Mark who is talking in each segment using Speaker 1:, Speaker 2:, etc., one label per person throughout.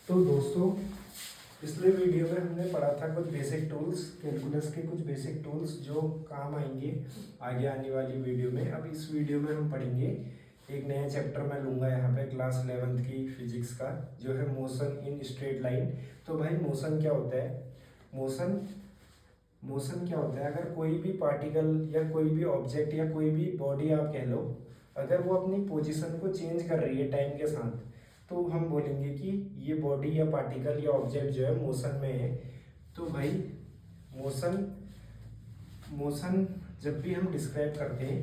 Speaker 1: तो दोस्तों, पिछले वीडियो में हमने पढ़ा था कुछ बेसिक टूल्स, कैलकुलस के कुछ बेसिक टूल्स जो काम आएंगे आगे आने वाली वीडियो में। अब इस वीडियो में हम पढ़ेंगे एक नया चैप्टर मैं लूँगा यहाँ पे क्लास 11th की फिजिक्स का, जो है मोशन इन स्ट्रेट लाइन। तो भाई मोशन क्या होता है? मोशन मोशन क्या होता है? अगर कोई भी पार्टिकल या कोई भी ऑब्जेक्ट या कोई भी बॉडी आप कह लो, अगर वो अपनी पोजीशन को चेंज कर रही है टाइम के साथ, तो हम बोलेंगे कि ये बॉडी या पार्टिकल या ऑब्जेक्ट जो है मोशन में है। तो भाई मोशन मोशन जब भी हम डिस्क्राइब करते हैं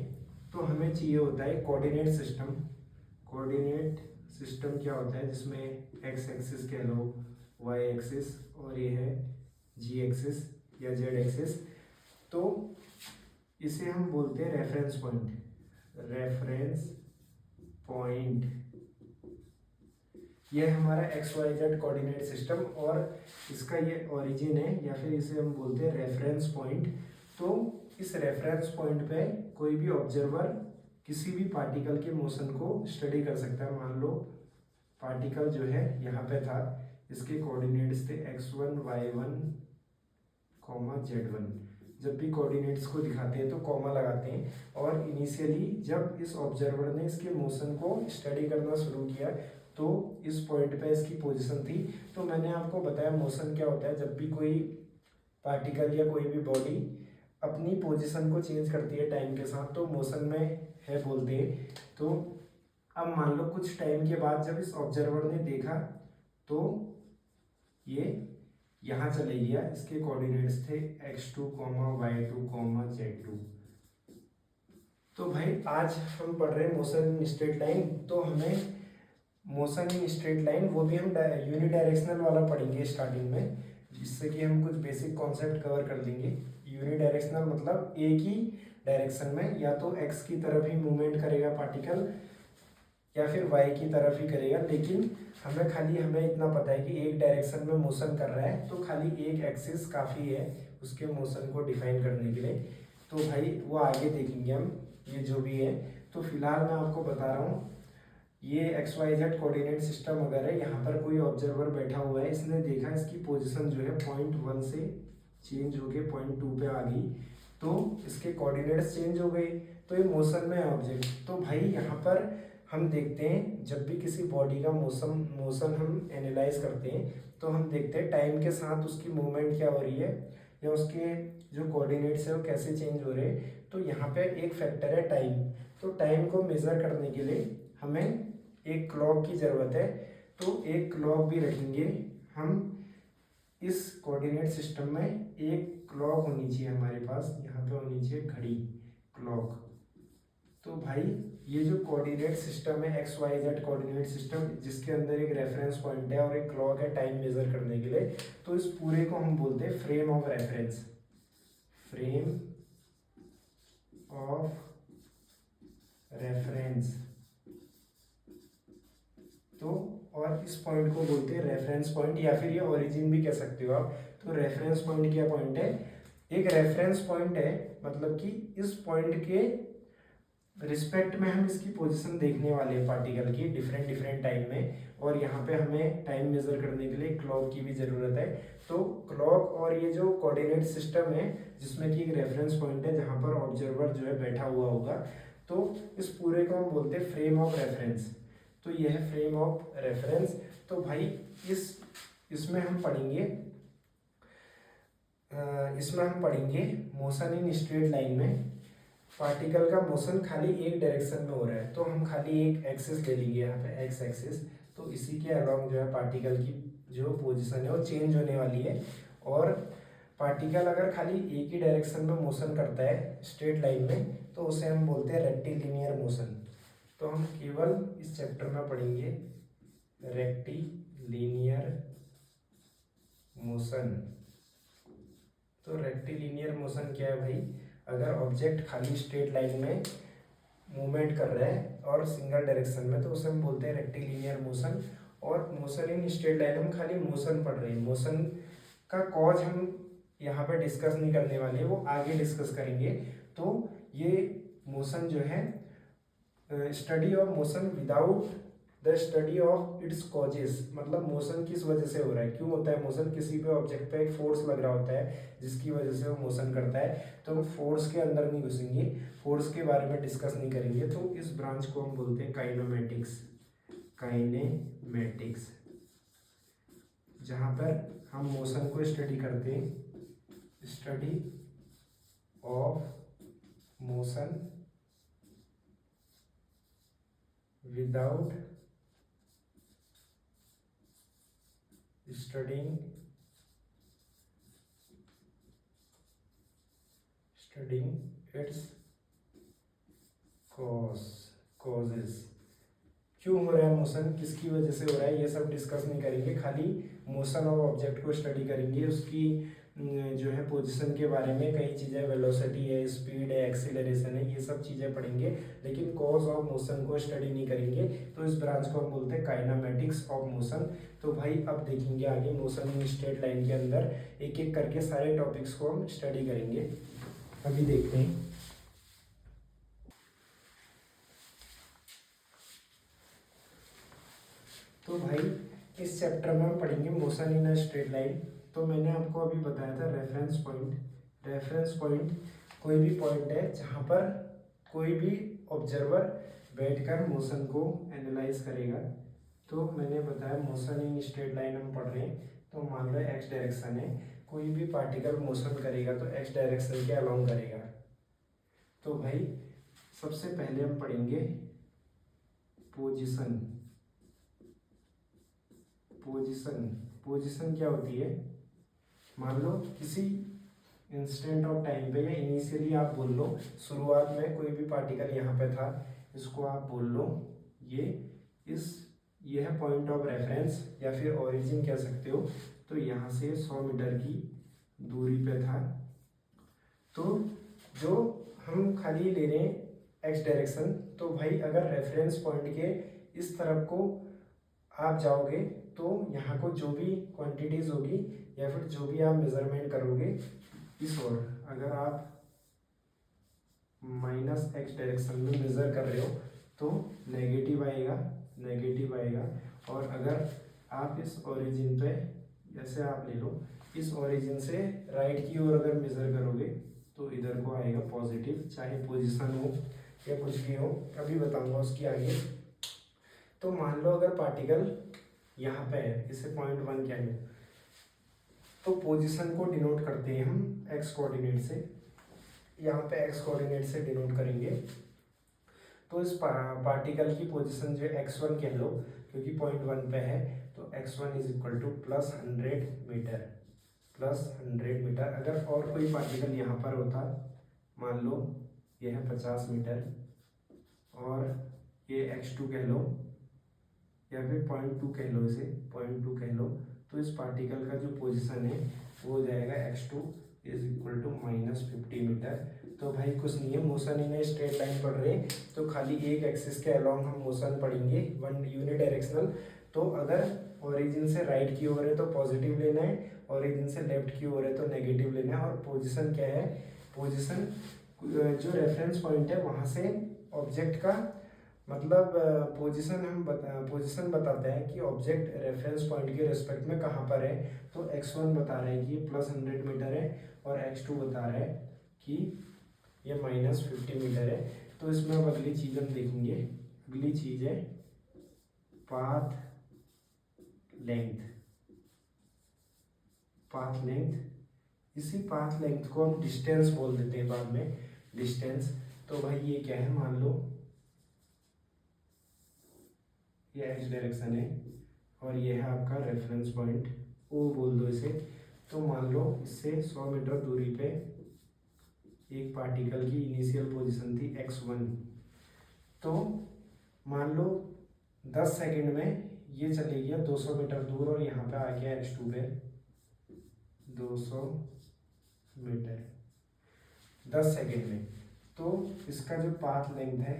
Speaker 1: तो हमें चाहिए होता है कोऑर्डिनेट सिस्टम। कोऑर्डिनेट सिस्टम क्या होता है? जिसमें एक्स एक्सिस कह लो, वाई एक्सिस, और ये है जी एक्सिस या जेड एक्सिस। तो इसे हम बोलते हैं रेफरेंस पॉइंट। रेफरेंस पॉइंट यह हमारा x y z coordinate system, और इसका ये ओरिजिन है, या फिर इसे हम बोलते हैं रेफरेंस पॉइंट। तो इस रेफरेंस पॉइंट पे कोई भी ऑब्जर्वर किसी भी पार्टिकल के मोशन को स्टडी कर सकता है। मान लो पार्टिकल जो है यहाँ पे था, इसके कोऑर्डिनेट्स थे x1 y1 z1। जब भी कोऑर्डिनेट्स को दिखाते हैं तो कॉमा लगाते हैं, और इनिशियली जब इस ऑब्जर्वर ने इसके मोशन को स्टडी करना शुरू किया तो इस पॉइंट पे इसकी पोजीशन थी। तो मैंने आपको बताया मोशन क्या होता है। जब भी कोई पार्टिकल या कोई भी बॉडी अपनी पोजीशन को चेंज करती है टाइम के साथ, तो मोशन में है बोलते हैं। तो अब मान लो कुछ टाइम के बाद जब इस ऑब्जर्वर ने देखा तो ये यहाँ चले गया, इसके कोऑर्डिनेट्स थे x2, y2, z2। तो भाई आज हम पढ़ रहे हैं मोशन इन स्ट्रेट लाइन। तो हमें मोशन इन स्ट्रेट लाइन वो भी हम यूनिडायरेक्शनल वाला पढ़ेंगे स्टार्टिंग में, जिससे कि हम कुछ बेसिक कॉन्सेप्ट कवर कर लेंगे। यूनिडायरेक्शनल मतलब एक ही डायरेक्शन में, या तो एक्स की तरफ ही मूवमेंट करेगा पार्टिकल या फिर वाई की तरफ ही करेगा। लेकिन हमें इतना पता है कि एक डायरेक्शन में मोशन कर रहा है, तो खाली एक एक्सिस काफ़ी है उसके मोशन को डिफाइन करने के लिए। तो भाई वो आगे देखेंगे हम, ये जो भी है। तो फिलहाल मैं आपको बता रहा हूँ, ये x y z coordinate system अगर है, यहाँ पर कोई ऑब्जर्वर बैठा हुआ है, इसने देखा इसकी पोजीशन जो है पॉइंट 1 से चेंज होके पॉइंट 2 पे आ गई, तो इसके कोऑर्डिनेट्स चेंज हो गए, तो ये मोशन में है ऑब्जेक्ट। तो भाई यहाँ पर हम देखते हैं, जब भी किसी बॉडी का मोशन हम एनालाइज करते हैं तो हम देखते हैं टाइम के साथ उसकी मूवमेंट क्या हो रही है, या उसके जो कोऑर्डिनेट्स है वो कैसे चेंज हो रहे हैं। तो यहाँ पे एक फैक्टर है टाइम। तो टाइम को मेज़र करने के लिए हमें एक क्लॉक की ज़रूरत है। तो एक क्लॉक भी रखेंगे हम इस कोऑर्डिनेट सिस्टम में। एक क्लॉक होनी चाहिए हमारे पास, यहाँ पे होनी चाहिए घड़ी, क्लॉक। तो भाई ये जो कोऑर्डिनेट सिस्टम है x y z coordinate system, जिसके अंदर एक रेफरेंस पॉइंट है और एक क्लॉक है टाइम मेजर करने के लिए, तो इस पूरे को हम बोलते हैं frame of reference. Frame of reference. तो और इस पॉइंट को बोलते हैं रेफरेंस पॉइंट, या फिर ये ओरिजिन भी कह सकते हो आप। तो रेफरेंस पॉइंट क्या पॉइंट है? एक रेफरेंस पॉइंट है, मतलब कि इस पॉइंट के रिस्पेक्ट में हम इसकी पोजीशन देखने वाले हैं पार्टिकल की डिफरेंट टाइम में। और यहाँ पे हमें टाइम मेजर करने के लिए क्लॉक की भी ज़रूरत है। तो क्लॉक और ये जो कोऑर्डिनेट सिस्टम है, जिसमें कि एक रेफरेंस पॉइंट है जहाँ पर ऑब्जर्वर जो है बैठा हुआ होगा, तो इस पूरे को हम बोलते हैं फ्रेम ऑफ रेफरेंस। तो यह है फ्रेम ऑफ रेफरेंस। तो भाई इसमें हम पढ़ेंगे मोशन इन स्ट्रेट लाइन में पार्टिकल का मोशन खाली एक डायरेक्शन में हो रहा है, तो हम खाली एक एक्सिस ले लेंगे यहाँ पे, एक्स एक्सिस। तो इसी के अलोंग जो है पार्टिकल की जो पोजीशन है वो चेंज होने वाली है। और पार्टिकल अगर खाली एक ही डायरेक्शन में मोशन करता है स्ट्रेट लाइन में, तो उसे हम बोलते हैं रेक्टिलिनियर मोशन। तो हम केवल इस चैप्टर में पढ़ेंगे रेक्टिलिनियर मोशन। तो रेक्टिलिनियर मोशन क्या है भाई? अगर ऑब्जेक्ट खाली स्ट्रेट लाइन में मूवमेंट कर रहा है और सिंगल डायरेक्शन में, तो उसे हम बोलते हैं रेक्टिलिनियर मोशन। और मोशन इन स्ट्रेट लाइन हम खाली मोशन पढ़ रहे हैं, मोशन का कॉज हम यहाँ पे डिस्कस नहीं करने वाले, वो आगे डिस्कस करेंगे। तो ये मोशन जो है study of motion without the study of its causes, मतलब मोशन किस वजह से हो रहा है, क्यों होता है मोशन, किसी पे ऑब्जेक्ट पे एक फोर्स लग रहा होता है जिसकी वजह से वो मोशन करता है। तो हम फोर्स के अंदर नहीं घुसेंगे, फोर्स के बारे में डिस्कस नहीं करेंगे। तो इस ब्रांच को हम बोलते हैं काइनेमेटिक्स, काइनेमेटिक्स, जहाँ पर हम मोशन को स्टडी करते हैं, study of motion without studying its causes, क्यों हो रहा है मोशन, किसकी वजह से हो रहा है, ये सब डिस्कस नहीं करेंगे। खाली मोशन ऑफ ऑब्जेक्ट को स्टडी करेंगे, उसकी जो है पोजीशन के बारे में, कई चीज़ें, वेलोसिटी है, स्पीड है, एक्सीलरेशन है, ये सब चीज़ें पढ़ेंगे, लेकिन कॉज ऑफ मोशन को स्टडी नहीं करेंगे। तो इस ब्रांच को हम बोलते हैं काइनेमेटिक्स ऑफ मोशन। तो भाई अब देखेंगे आगे मोशन इन स्ट्रेट लाइन के अंदर एक एक करके सारे टॉपिक्स को हम स्टडी करेंगे। अभी देखते हैं। तो भाई इस चैप्टर में हम पढ़ेंगे motion in a straight line. तो मैंने आपको अभी बताया था रेफरेंस पॉइंट, रेफरेंस पॉइंट कोई भी पॉइंट है जहाँ पर कोई भी ऑब्जर्वर बैठकर मोशन को एनालाइज करेगा। तो मैंने बताया मोशन इन स्ट्रेट लाइन हम पढ़ रहे हैं, तो मान लो एक्स डायरेक्शन है, कोई भी पार्टिकल मोशन करेगा तो एक्स डायरेक्शन के अलोंग करेगा। तो भाई सबसे पहले हम पढ़ेंगे पोजीशन। पोजीशन, पोजीशन क्या होती है, मान लो किसी इंस्टेंट ऑफ टाइम पे, या इनिशियली आप बोल लो, शुरुआत में कोई भी पार्टिकल यहाँ पे था, इसको आप बोल लो ये है पॉइंट ऑफ रेफरेंस या फिर ओरिजिन कह सकते हो। तो यहाँ से 100 मीटर की दूरी पे था। तो जो हम खाली ले रहे हैं एक्स डायरेक्शन, तो भाई अगर रेफरेंस पॉइंट के इस तरफ को आप जाओगे तो यहाँ को जो भी क्वांटिटीज होगी या फिर जो भी आप मेजरमेंट करोगे इस ओर, अगर आप माइनस एक्स डायरेक्शन में मेजर कर रहे हो तो नेगेटिव आएगा, नेगेटिव आएगा। और अगर आप इस ओरिजिन पे, जैसे आप ले लो इस ओरिजिन से राइट की ओर अगर मेजर करोगे तो इधर को आएगा पॉजिटिव, चाहे पोजीशन हो या कुछ भी हो, अभी बताऊंगा उसकी आगे। तो मान लो अगर पार्टिकल यहाँ पे है, इसे पॉइंट 1 कह लो, तो पोजीशन को डिनोट करते हैं हम एक्स कोऑर्डिनेट से, यहाँ पे एक्स कोऑर्डिनेट से डिनोट करेंगे। तो इस पार्टिकल की पोजीशन जो x1 कह लो, क्योंकि पॉइंट 1 पे है, तो x1 is equal to plus 100 metre, plus 100 metre. अगर और कोई पार्टिकल यहाँ पर होता, मान लो ये है 50 मीटर और ये x2 कह लो, या फिर 0.2 कह लो, इसे 0.2 कह लो, तो इस पार्टिकल का जो पोजीशन है वो हो जाएगा x2 is equal to -50 metre. तो भाई कुछ नहीं है, मोशन इन स्ट्रेट लाइन पढ़ रहे हैं तो खाली एक एक्सिस के अलोंग हम मोशन पढ़ेंगे, वन यूनि डायरेक्शनल। तो अगर ओरिजिन से राइट की ओर है तो पॉजिटिव लेना है, ओरिजिन से लेफ्ट की ओर है तो नेगेटिव लेना है। और पोजीशन क्या है, पोजीशन जो रेफरेंस पॉइंट है वहाँ से ऑब्जेक्ट का मतलब पोजीशन पोजीशन बताता है कि ऑब्जेक्ट रेफरेंस पॉइंट के रिस्पेक्ट में कहाँ पर है। तो x1 बता रहा है कि प्लस 100 मीटर है और x2 बता रहा है कि ये -50 मीटर है। तो इसमें अब अगली चीज़ हम देखेंगे, अगली चीज़ है पाथ लेंथ। पाथ लेंथ, इसी पाथ लेंथ को हम डिस्टेंस बोल देते हैं बाद में, डिस्टेंस। तो भाई ये क्या है, मान लो ये एक्स डायरेक्शन है और ये है आपका रेफरेंस पॉइंट, ओ बोल दो इसे। तो मान लो इससे 100 मीटर दूरी पे एक पार्टिकल की इनिशियल पोजीशन थी x1। तो मान लो 10 सेकंड में ये चले गया 200 मीटर दूर और यहाँ पे आ गया x2 पे 200 मीटर 10 सेकंड में। तो इसका जो पाथ लेंथ है,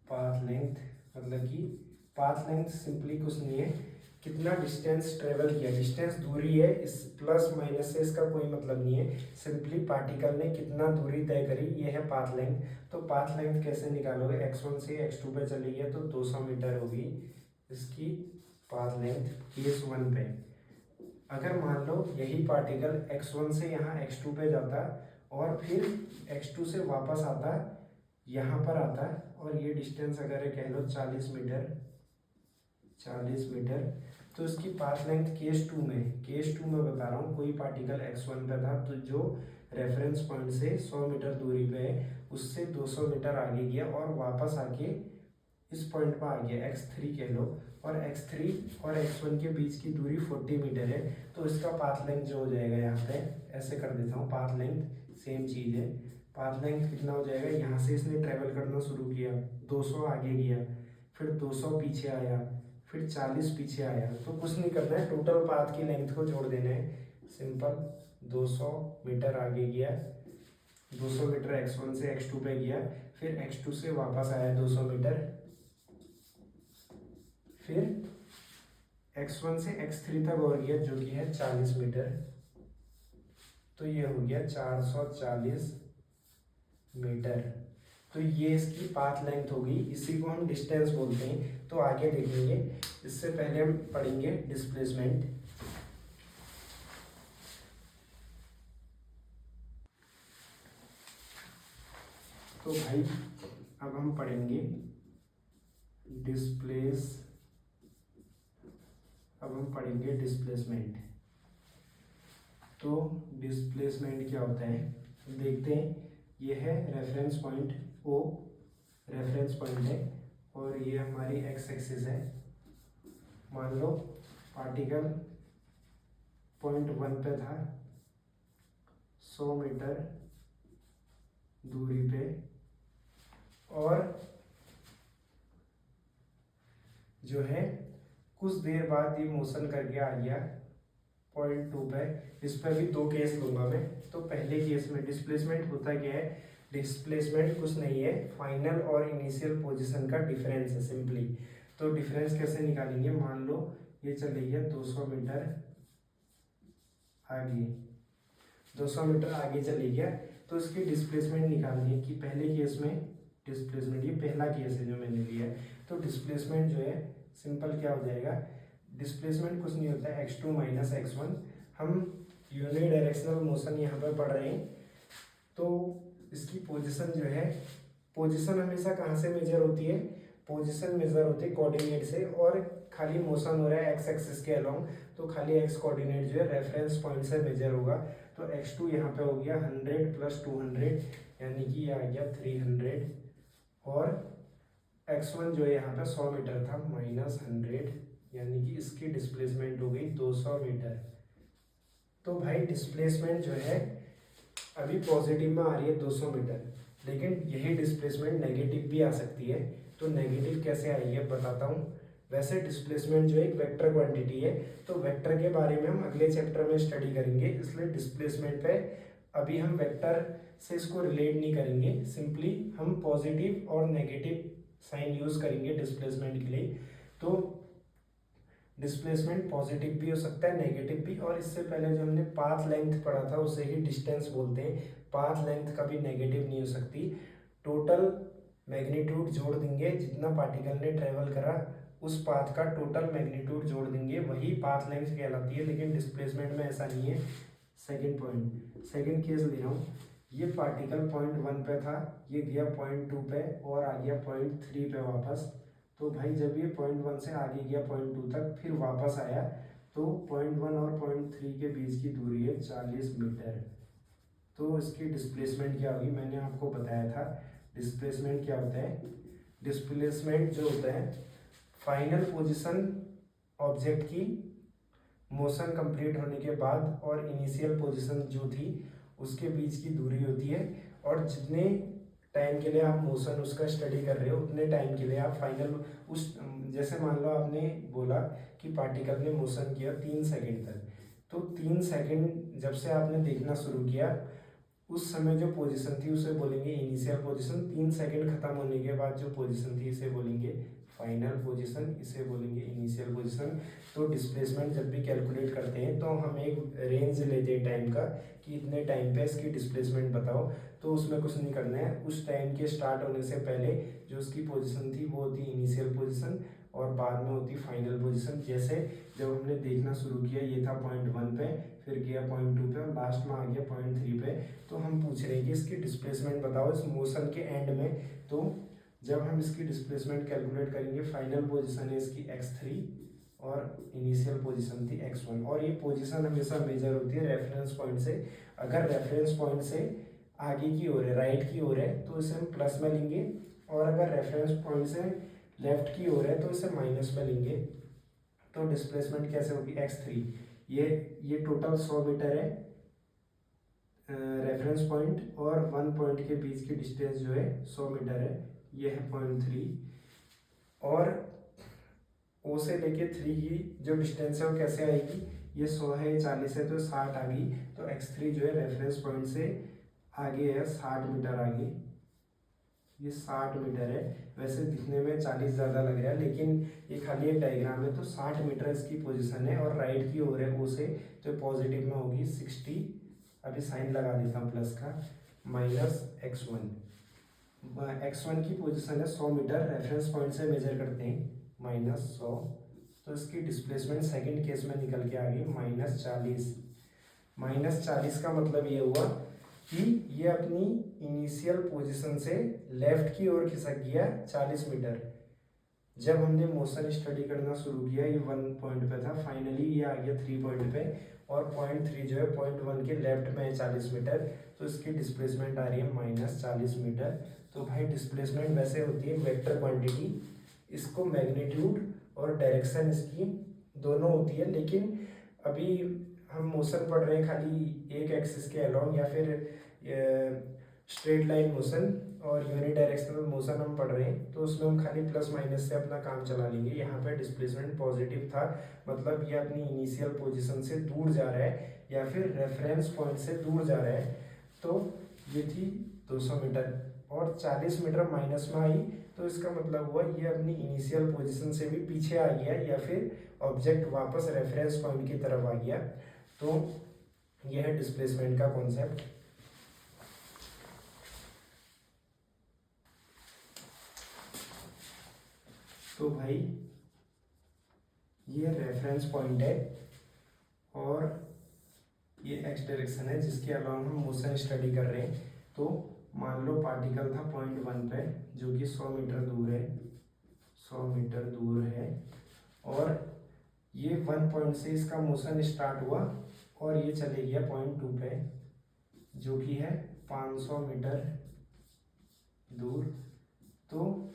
Speaker 1: पाथ लेंथ मतलब कि पाथ लेंथ सिंपली कुछ नहीं है, कितना डिस्टेंस ट्रेवल किया, डिस्टेंस दूरी है, इस प्लस माइनस से इसका कोई मतलब नहीं है, सिंपली पार्टिकल ने कितना दूरी तय करी, ये है पाथ लेंथ। तो पाथ लेंथ कैसे निकालोगे, x1 से x2 पे चली गई तो 200 मीटर होगी इसकी पाथ लेंथ केस 1 पे। अगर मान लो यही पार्टिकल x1 से यहाँ x2 पे जाता और फिर x2 से वापस आता, यहाँ पर आता, और ये डिस्टेंस अगर है कह लो 40 मीटर, 40 मीटर, तो इसकी पाथ लेंथ केस 2 में बता रहा हूँ, कोई पार्टिकल x1 पे था तो जो रेफरेंस पॉइंट से 100 मीटर दूरी पे है उससे 200 मीटर आगे गया और वापस आके इस पॉइंट पर आ गया, x3 कह लो, और x3 और x1 के बीच की दूरी 40 मीटर है, तो इसका पाथ लेंथ जो हो जाएगा यहाँ पे, ऐसे कर देता हूँ, पाथ लेंथ सेम चीज़ है, पाथ लेंथ कितना हो जाएगा, यहाँ से इसने ट्रेवल करना शुरू किया, 200 आगे गया, फिर 200 पीछे आया, फिर 40 पीछे आया, तो कुछ नहीं करना है, टोटल पाथ की लेंथ को जोड़ देना है, सिंपल। 200 मीटर आगे गया, 200 मीटर x1 से x2 पे गया, फिर x2 से वापस आया 200 मीटर, फिर x1 से x3 तक और गया जो कि है 40 मीटर, तो ये हो गया 440 मीटर। तो ये इसकी पाथ लेंथ होगी, इसी को हम डिस्टेंस बोलते हैं। तो आगे देखेंगे, इससे पहले हम पढ़ेंगे डिस्प्लेसमेंट। तो भाई अब हम पढ़ेंगे डिस्प्लेसमेंट। तो डिस्प्लेसमेंट क्या होता है देखते हैं। ये है reference point O, reference point है, और ये हमारी x एक्सिस है। मान लो पार्टिकल पॉइंट 1 पे था 100 मीटर दूरी पे, और जो है कुछ देर बाद ये मोशन करके आ गया पॉइंट 2 पे। इस पर भी दो केस लूंगा मैं। तो पहले केस में डिस्प्लेसमेंट होता क्या है, डिस्प्लेसमेंट कुछ नहीं है, फाइनल और इनिशियल पोजीशन का डिफरेंस है सिंपली। तो डिफरेंस कैसे निकालेंगे, मान लो ये चले गया 200 मीटर आगे, 200 मीटर आगे चले गया, तो इसकी डिस्प्लेसमेंट निकालनी है। कि पहले केस में डिस्प्लेसमेंट, ये पहला केस है जो मैंने लिया है, तो डिस्प्लेसमेंट जो है सिंपल क्या हो जाएगा, डिस्प्लेसमेंट कुछ नहीं होता है x2 माइनस x1। हम यूनि डायरेक्शनल मोशन यहाँ पर पढ़ रहे हैं, तो इसकी पोजीशन जो है, पोजीशन हमेशा कहाँ से मेजर होती है, पोजीशन मेजर होती है कोऑर्डिनेट से, और खाली मोशन हो रहा है x एक्सिस के अलोंग, तो खाली x कोऑर्डिनेट जो है रेफरेंस पॉइंट से मेजर होगा। तो x2 यहाँ पे हो गया 100 प्लस 200, यानी कि ये आ गया 300, और x1 जो है यहाँ पे 100 मीटर था माइनस 100, यानी कि इसकी डिस्प्लेसमेंट हो गई 200 मीटर। तो भाई डिस्प्लेसमेंट जो है अभी पॉजिटिव में आ रही है 200 मीटर, लेकिन यही डिस्प्लेसमेंट नेगेटिव भी आ सकती है। तो नेगेटिव कैसे आई है बताता हूँ। वैसे डिस्प्लेसमेंट जो एक वेक्टर क्वांटिटी है, तो वेक्टर के बारे में हम अगले चैप्टर में स्टडी करेंगे, इसलिए डिस्प्लेसमेंट पे अभी हम वेक्टर से इसको रिलेट नहीं करेंगे, सिंपली हम पॉजिटिव और नेगेटिव साइन यूज करेंगे डिस्प्लेसमेंट के लिए। तो डिस्प्लेसमेंट पॉजिटिव भी हो सकता है, नेगेटिव भी, और इससे पहले जो हमने पाथ लेंथ पढ़ा था उसे ही डिस्टेंस बोलते हैं। पाथ लेंथ कभी नेगेटिव नहीं हो सकती। टोटल मैग्नीट्यूड जोड़ देंगे, जितना पार्टिकल ने ट्रेवल करा उस पाथ का टोटल मैग्नीट्यूड जोड़ देंगे, वही पाथ लेंथ कहलाती है। लेकिन डिस्प्लेसमेंट में ऐसा नहीं है। सेकेंड पॉइंट, सेकेंड केस ले रहा हूँ, ये पार्टिकल पॉइंट 1 पे था, ये गया पॉइंट 2 पे और आ गया पॉइंट 3 पे वापस। तो भाई जब ये पॉइंट 1 से आगे गया पॉइंट 2 तक, फिर वापस आया, तो पॉइंट 1 और पॉइंट 3 के बीच की दूरी है 40 मीटर। तो इसकी डिस्प्लेसमेंट क्या होगी, मैंने आपको बताया था डिस्प्लेसमेंट क्या होता है। डिस्प्लेसमेंट जो होता है फाइनल पोजीशन ऑब्जेक्ट की मोशन कंप्लीट होने के बाद और इनिशियल पोजीशन जो थी उसके बीच की दूरी होती है, और जितने टाइम के लिए आप मोशन उसका स्टडी कर रहे हो उतने टाइम के लिए आप फाइनल उस, जैसे मान लो आपने बोला कि पार्टिकल ने मोशन किया 3 सेकंड तक, तो 3 सेकंड जब से आपने देखना शुरू किया उस समय जो पोजीशन थी उसे बोलेंगे इनिशियल पोजीशन। 3 सेकंड खत्म होने के बाद जो पोजीशन थी इसे बोलेंगे फाइनल पोजीशन, इसे बोलेंगे इनिशियल पोजीशन। तो डिस्प्लेसमेंट जब भी कैलकुलेट करते हैं तो हम एक रेंज लेते हैं टाइम का कि इतने टाइम पे इसकी डिस्प्लेसमेंट बताओ। तो उसमें कुछ नहीं करना है, उस टाइम के स्टार्ट होने से पहले जो उसकी पोजीशन थी वो होती इनिशियल पोजीशन और बाद में होती फाइनल पोजीशन। जैसे जब हमने देखना शुरू किया ये था पॉइंट 1 पे, फिर गया पॉइंट 2 पे और लास्ट में आ गया पॉइंट 3 पे। तो हम पूछ रहे हैं कि इसकी डिस्प्लेसमेंट बताओ इस मोशन के एंड में। तो जब हम इसकी डिस्प्लेसमेंट कैलकुलेट करेंगे, फाइनल पोजीशन है इसकी x3 और इनिशियल पोजीशन थी x1। और ये पोजीशन हमेशा मेजर होती है रेफरेंस पॉइंट से। अगर रेफरेंस पॉइंट से आगे की ओर है, राइट की ओर है, तो इसे हम प्लस में लेंगे, और अगर रेफरेंस पॉइंट से लेफ्ट की ओर है तो इसे माइनस में लेंगे। तो डिस्प्लेसमेंट कैसे होगी, x3 ये टोटल 100 मीटर है रेफरेंस पॉइंट और 1 पॉइंट के बीच की डिस्टेंस जो है 100 मीटर है, ये है पॉइंट 3। और ओ से लेके 3 की जो डिस्टेंस है वो कैसे आएगी, ये 100 है, ये 40 है, तो 60 आ गई। तो x3 जो है रेफरेंस पॉइंट से आगे है 60 मीटर आगे, ये 60 मीटर है। वैसे दिखने में 40 ज़्यादा लग रहा है, लेकिन ये खाली एक डायग्राम है। तो 60 मीटर इसकी पोजीशन है और राइट की ओर है ओ से, तो पॉजिटिव में होगी 60। अभी साइन लगा देता हूँ प्लस का, माइनस x1। x1 की पोजीशन है 100 मीटर, रेफरेंस पॉइंट से मेजर करते हैं, माइनस 100। तो इसकी डिस्प्लेसमेंट सेकंड केस में निकल के आ गई माइनस 40। माइनस 40 का मतलब ये हुआ कि ये अपनी इनिशियल पोजीशन से लेफ्ट की ओर खिसक गया 40 मीटर। जब हमने मोशन स्टडी करना शुरू किया ये 1 पॉइंट पे था, फाइनली ये आ गया 3 पॉइंट पे, और पॉइंट 3 जो है पॉइंट 1 के लेफ्ट में है 40 मीटर। तो इसकी डिस्प्लेसमेंट आ रही है माइनस 40 मीटर। तो भाई डिस्प्लेसमेंट वैसे होती है वेक्टर क्वांटिटी, इसको मैग्नीट्यूड और डायरेक्शन इसकी दोनों होती है। लेकिन अभी हम मोशन पढ़ रहे हैं खाली एक एक्सिस के अलोंग, या फिर स्ट्रेट लाइन मोशन और यूनि डायरेक्शनल मोशन हम पढ़ रहे हैं, तो उसमें हम खाली प्लस माइनस से अपना काम चला लेंगे। यहाँ पे डिस्प्लेसमेंट पॉजिटिव था, मतलब ये अपनी इनिशियल पोजीशन से दूर जा रहा है या फिर रेफरेंस पॉइंट से दूर जा रहा है। तो ये थी 200 मीटर और 40 मीटर माइनस में आई, तो इसका मतलब हुआ ये अपनी इनिशियल पोजीशन से भी पीछे आ गया या फिर ऑब्जेक्ट वापस रेफरेंस पॉइंट की तरफ आ गया। तो यह है डिस्प्लेसमेंट का कॉन्सेप्ट। तो भाई ये रेफरेंस पॉइंट है और ये एक्स डायरेक्शन है जिसके अलावा हम मोशन स्टडी कर रहे हैं। तो मान लो पार्टिकल था पॉइंट 1 पे जो कि 100 मीटर दूर है, 100 मीटर दूर है, और ये 1 पॉइंट से इसका मोशन स्टार्ट हुआ और ये चले गया पॉइंट 2 पे जो कि है 500 मीटर दूर। तो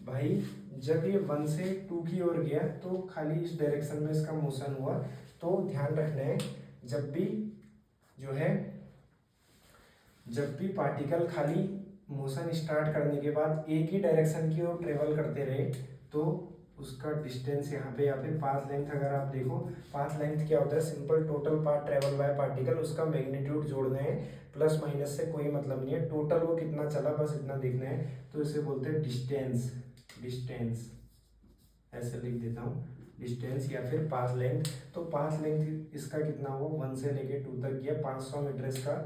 Speaker 1: भाई जब ये 1 से 2 की ओर गया तो खाली इस डायरेक्शन में इसका मोशन हुआ। तो ध्यान रखना है जब भी जो है, जब भी पार्टिकल खाली मोशन स्टार्ट करने के बाद एक ही डायरेक्शन की ओर ट्रेवल करते रहे तो उसका डिस्टेंस यहाँ पे या फिर पाथ लेंथ, अगर आप देखो पाथ लेंथ क्या होता है, simple total path travel by particle, उसका मैग्नीट्यूड जोड़ना है, प्लस माइनस से कोई मतलब नहीं है, टोटल वो कितना चला बस इतना देखना है। तो इसे बोलते हैं डिस्टेंस, डिस्टेंस ऐसे लिख देता हूँ, डिस्टेंस या फिर पाथ लेंथ। तो पाथ लेंथ इसका कितना हुआ, 1 से लेके 2 तक गया, 500 मीटर इसका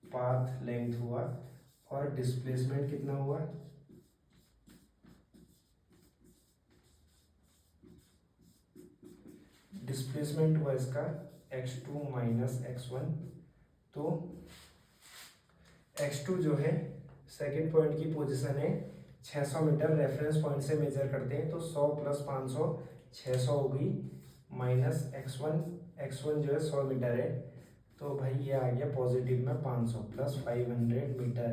Speaker 1: पाथ लेंथ हुआ। और डिस्प्लेसमेंट कितना हुआ, डिस्प्लेसमेंट हुआ इसका x2 माइनस x1। तो x2 जो है सेकेंड पॉइंट की पोजीशन है 600 मीटर, रेफरेंस पॉइंट से मेजर करते हैं तो 100 प्लस 500 600 हो गई, माइनस x1 जो है 100 मीटर है। तो भाई ये आ गया पॉजिटिव में 500 प्लस 500 मीटर,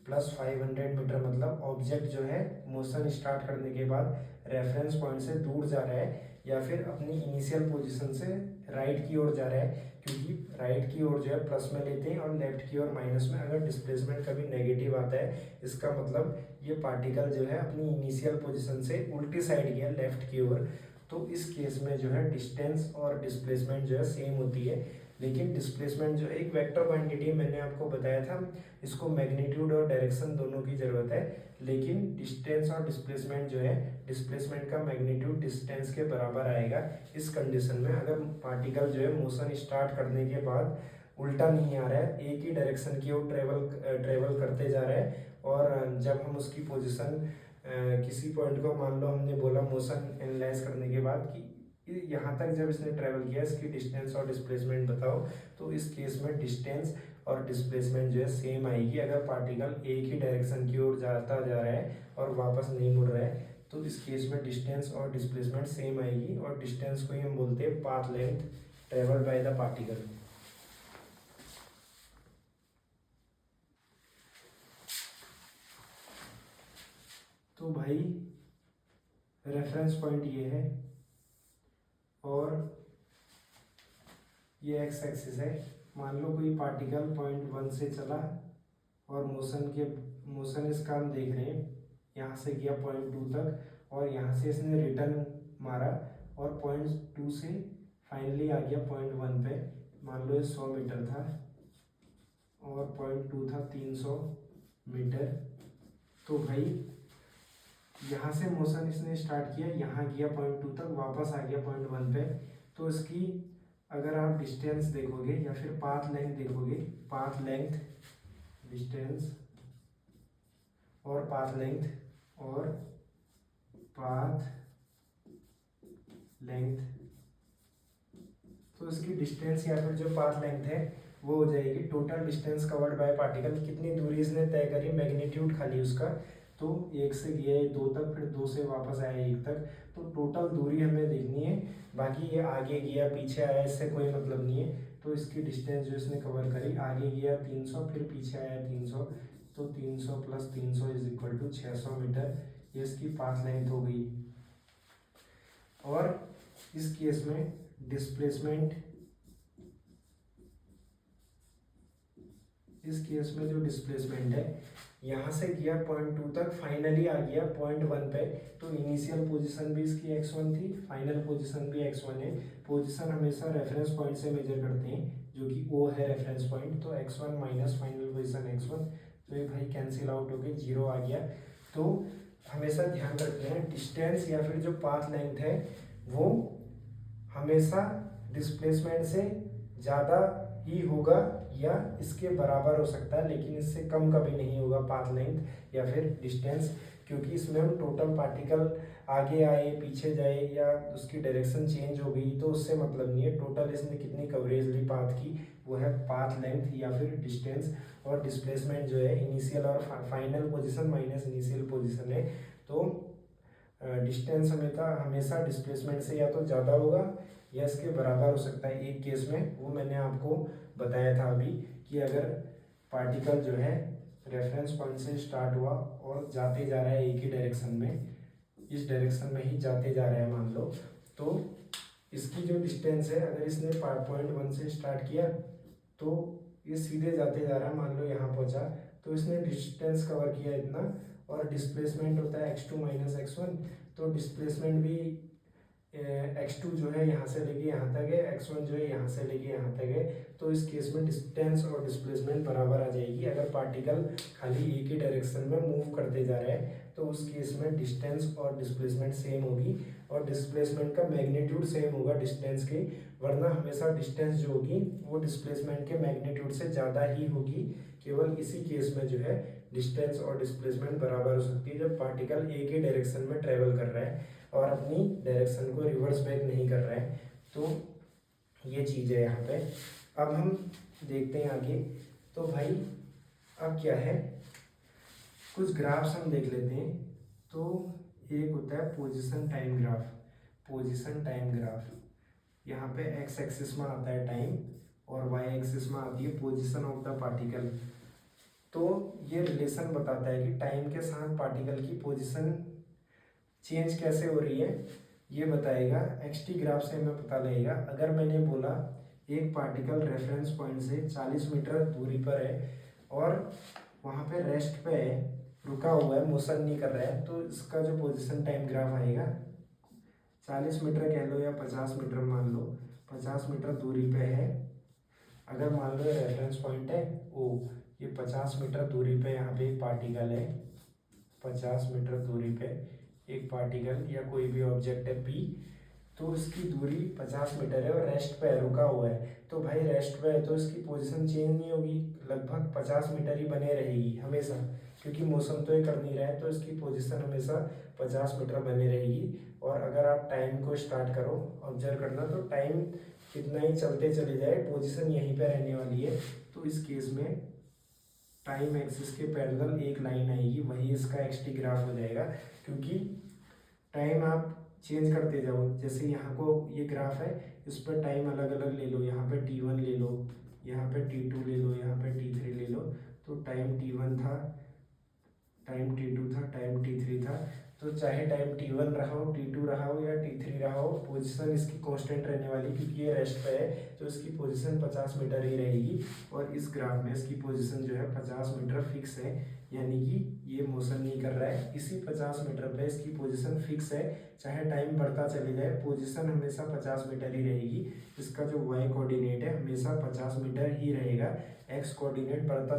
Speaker 1: प्लस 500 मीटर मतलब ऑब्जेक्ट जो है मोशन स्टार्ट करने के बाद रेफरेंस पॉइंट से दूर जा रहा है या फिर अपनी इनिशियल पोजीशन से राइट की ओर जा रहा है, क्योंकि राइट की ओर जो है प्लस में लेते हैं और लेफ्ट की ओर माइनस में। अगर डिस्प्लेसमेंट कभी नेगेटिव आता है इसका मतलब ये पार्टिकल जो है अपनी इनिशियल पोजीशन से उल्टी साइड गया लेफ्ट की ओर। तो इस केस में जो है डिस्टेंस और डिस्प्लेसमेंट जो है सेम होती है। लेकिन डिस्प्लेसमेंट जो एक वेक्टर क्वांटिटी मैंने आपको बताया था, इसको मैग्नीट्यूड और डायरेक्शन दोनों की ज़रूरत है, लेकिन डिस्टेंस और डिस्प्लेसमेंट जो है, डिस्प्लेसमेंट का मैग्नीट्यूड डिस्टेंस के बराबर आएगा इस कंडीशन में, अगर पार्टिकल जो है मोशन स्टार्ट करने के बाद उल्टा नहीं आ रहा है, एक ही डायरेक्शन की ओर ट्रेवल करते जा रहा है, और जब हम उसकी पोजीशन किसी पॉइंट को, मान लो हमने बोला मोशन एनालाइज करने के बाद कि यहाँ तक जब इसने ट्रेवल किया, इसकी डिस्टेंस और डिस्प्लेसमेंट बताओ, तो इस केस में डिस्टेंस और डिस्प्लेसमेंट जो है सेम आएगी। अगर पार्टिकल एक ही डायरेक्शन की ओर जाता जा रहा है और वापस नहीं मुड़ रहा है, तो इस केस में डिस्टेंस और डिस्प्लेसमेंट सेम आएगी, और डिस्टेंस को ही हम बोलते हैं path length travel by the particle. तो भाई रेफरेंस पॉइंट ये है, और ये एक्स एक्सिस है। मान लो कोई पार्टिकल पॉइंट 1 से चला और मोशन इसका हम देख रहे हैं, यहाँ से गया पॉइंट 2 तक, और यहाँ से इसने रिटर्न मारा, और पॉइंट 2 से फाइनली आ गया पॉइंट 1 पे। मान लो ये 100 मीटर था और पॉइंट 2 था 300 मीटर। तो भाई यहाँ से मोशन इसने स्टार्ट किया, यहाँ गया पॉइंट 2 तक, वापस आ गया पॉइंट 1 पे। तो इसकी अगर आप डिस्टेंस देखोगे या फिर पाथ लेंथ देखोगे, पाथ लेंथ, डिस्टेंस और पाथ लेंथ, और पाथ लेंथ, तो इसकी डिस्टेंस या फिर जो पाथ लेंथ है वो हो जाएगी total distance covered by particle. कितनी दूरी इसने तय करी, मैग्नीट्यूड खाली उसका, तो 1 से गया है 2 तक, फिर 2 से वापस आया 1 तक, तो टोटल दूरी हमें देखनी है। बाकी ये आगे गया पीछे आया इससे कोई मतलब नहीं है। तो इसकी डिस्टेंस जो इसने कवर करी, आगे गया 300, फिर पीछे आया 300, तो 300 + 300 = 600 मीटर, ये इसकी पाथ लेंथ हो गई। और इस केस में डिस्प्लेसमेंट, इस केस में जो डिस्प्लेसमेंट है, यहाँ से गया पॉइंट 2 तक, फाइनली आ गया पॉइंट 1 पे, तो इनिशियल पोजीशन भी इसकी x1 थी, फाइनल पोजीशन भी x1 है। पोजीशन हमेशा रेफरेंस पॉइंट से मेजर करते हैं, जो कि O है रेफरेंस पॉइंट, तो x1 minus final position x1, तो ये भाई कैंसिल आउट होके 0 आ गया। तो हमेशा ध्यान रखते हैं डिस्टेंस या फिर जो पाथ लेंथ है वो हमेशा डिस्प्लेसमेंट से ज़्यादा ही होगा या इसके बराबर हो सकता है, लेकिन इससे कम कभी नहीं होगा पाथ लेंथ या फिर डिस्टेंस, क्योंकि इसमें हम टोटल पार्टिकल आगे आए पीछे जाए या उसकी डायरेक्शन चेंज हो गई तो उससे मतलब नहीं है। टोटल इसने कितनी कवरेज ली पाथ की, वो है पाथ लेंथ या फिर डिस्टेंस। और डिस्प्लेसमेंट जो है इनिशियल और final position minus initial position है, तो डिस्टेंस हमेशा डिस्प्लेसमेंट से या तो ज़्यादा होगा या इसके बराबर हो सकता है एक केस में, वो मैंने आपको बताया था अभी, कि अगर पार्टिकल जो है रेफरेंस पॉइंट से स्टार्ट हुआ और जाते जा रहा है एक ही डायरेक्शन में, इस डायरेक्शन में ही जाते जा रहा है मान लो, तो इसकी जो डिस्टेंस है, अगर इसने पॉइंट 1 से स्टार्ट किया तो ये सीधे जाते जा रहा है, मान लो यहाँ पहुँचा, तो इसने डिस्टेंस कवर किया इतना, और डिस्प्लेसमेंट होता है x2 - x1, तो डिस्प्लेसमेंट भी x2 जो है यहाँ से लेके यहाँ तक है, x1 जो है यहाँ से लेके यहाँ तक है, तो इस केस में डिस्टेंस और डिस्प्लेसमेंट बराबर आ जाएगी। अगर पार्टिकल खाली एक ही डायरेक्शन में मूव करते जा रहे हैं तो उस केस में डिस्टेंस और डिस्प्लेसमेंट सेम होगी, और डिस्प्लेसमेंट का मैग्नीट्यूड सेम होगा डिस्टेंस के, वरना हमेशा डिस्टेंस जो होगी वो डिस्प्लेसमेंट के मैग्नीट्यूड से ज़्यादा ही होगी। केवल इसी केस में जो है डिस्टेंस और डिस्प्लेसमेंट बराबर हो सकती है, जब पार्टिकल एक ही डायरेक्शन में ट्रेवल कर रहा है और अपनी डायरेक्शन को रिवर्स बैक नहीं कर रहा है। तो ये चीज़ है यहाँ पे। अब हम देखते हैं आगे। तो भाई अब क्या है, कुछ ग्राफ्स हम देख लेते हैं। तो एक होता है position time graph, position time graph, यहाँ पे एक्स एक्सिस में आता है टाइम और वाई एक्सिस में आती है पोजीशन ऑफ द पार्टिकल। तो ये रिलेशन बताता है कि टाइम के साथ पार्टिकल की पोजीशन चेंज कैसे हो रही है, ये बताएगा। एक्सटी ग्राफ से हमें पता लगेगा। अगर मैंने बोला एक पार्टिकल रेफरेंस पॉइंट से 40 मीटर दूरी पर है और वहाँ पे रेस्ट पे है, रुका हुआ है, मोशन नहीं कर रहा है, तो इसका जो पोजीशन टाइम ग्राफ आएगा 40 मीटर कह लो या 50 मीटर मान लो, 50 मीटर दूरी पे है अगर मान लो रेफरेंस पॉइंट है ओ, ये 50 मीटर दूरी पे यहाँ पे एक पार्टिकल है, 50 मीटर दूरी पे एक पार्टिकल या कोई भी ऑब्जेक्ट है पी, तो इसकी दूरी 50 मीटर है और रेस्ट पे है, रुका हुआ है। तो भाई रेस्ट पे है तो इसकी पोजीशन चेंज नहीं होगी, लगभग 50 मीटर ही बने रहेगी हमेशा, क्योंकि मोशन तो ये कर नहीं रहा है, तो इसकी पोजीशन हमेशा 50 मीटर बनी रहेगी। और अगर आप टाइम को स्टार्ट करो ऑब्जर्व करना, तो टाइम कितना ही चलते चले जाए पोजीशन यहीं पे रहने वाली है। तो इस केस में टाइम एक्सिस के पैरेलल एक लाइन आएगी, वही इसका एक्सटी ग्राफ हो जाएगा, क्योंकि टाइम आप चेंज करते जाओ। जैसे यहाँ को ये ग्राफ है, इस पर टाइम अलग अलग ले लो, यहाँ पे T1 ले लो, यहाँ पे T2 ले लो, यहाँ पे T3 ले लो। तो टाइम T1 था, टाइम T2 था, टाइम T3 था। तो चाहे टाइम T1 रहा हो, T2 रहा हो या T3 रहा हो, पोजीशन इसकी कांस्टेंट रहने वाली, क्योंकि ये रेस्ट पे है तो इसकी पोजीशन 50 मीटर ही रहेगी। और इस ग्राफ में इसकी पोजीशन जो है 50 मीटर फिक्स है, यानी कि ये मोशन नहीं कर रहा है, इसी 50 मीटर पे इसकी पोजीशन फिक्स है। चाहे टाइम बढ़ता चले जाए, पोजीशन हमेशा 50 मीटर ही रहेगी। इसका जो y कोऑर्डिनेट है हमेशा 50 मीटर ही रहेगा, x कोऑर्डिनेट बढ़ता